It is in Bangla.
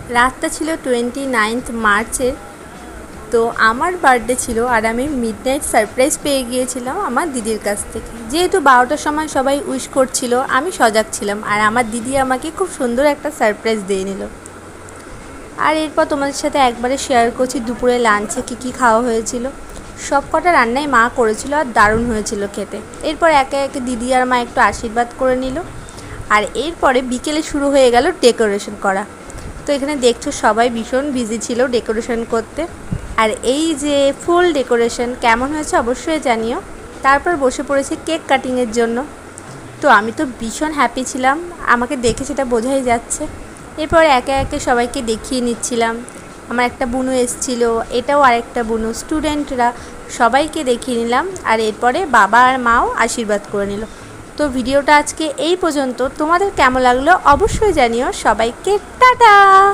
রাতটা ছিল 29 মার্চের। তো আমার বার্থডে ছিল আর আমি মিডনাইট সারপ্রাইজ পেয়ে গিয়েছিলাম আমার দিদির কাছ থেকে। যেহেতু 12টার সময় সবাই উইশ করছিল, আমি সজাগ ছিলাম আর আমার দিদি আমাকে খুব সুন্দর একটা সারপ্রাইজ দিয়ে নিল। আর এরপর তোমাদের সাথে একবারে শেয়ার করছি দুপুরে লাঞ্চে কী খাওয়া হয়েছিল। সব কটা রান্নাই মা করেছিল আর দারুণ হয়েছিল খেতে। এরপর একে একে দিদি আর মা একটু আশীর্বাদ করে নিল। আর এরপরে বিকেলে শুরু হয়ে গেল ডেকোরেশন করা। তো এখানে দেখছো সবাই ভীষণ বিজি ছিল ডেকোরেশন করতে। আর এই যে ফুল ডেকোরেশন কেমন হয়েছে অবশ্যই জানিও। তারপর বসে পড়েছি কেক কাটিংয়ের জন্য। তো আমি তো ভীষণ হ্যাপি ছিলাম, আমাকে দেখে সেটা বোঝাই যাচ্ছে। এরপর একে একে সবাইকে দেখিয়ে নিচ্ছিলাম। আমার একটা বুনু এসেছিল, এটাও আরেকটা বুনু, স্টুডেন্টরা সবাইকে দেখিয়ে নিলাম। আর এরপরে বাবা আর মাও আশীর্বাদ করে নিল। তো ভিডিওটা আজকে এই পর্যন্ত। তোমাদের কেমন লাগলো অবশ্যই জানিও। সবাইকে টাটা।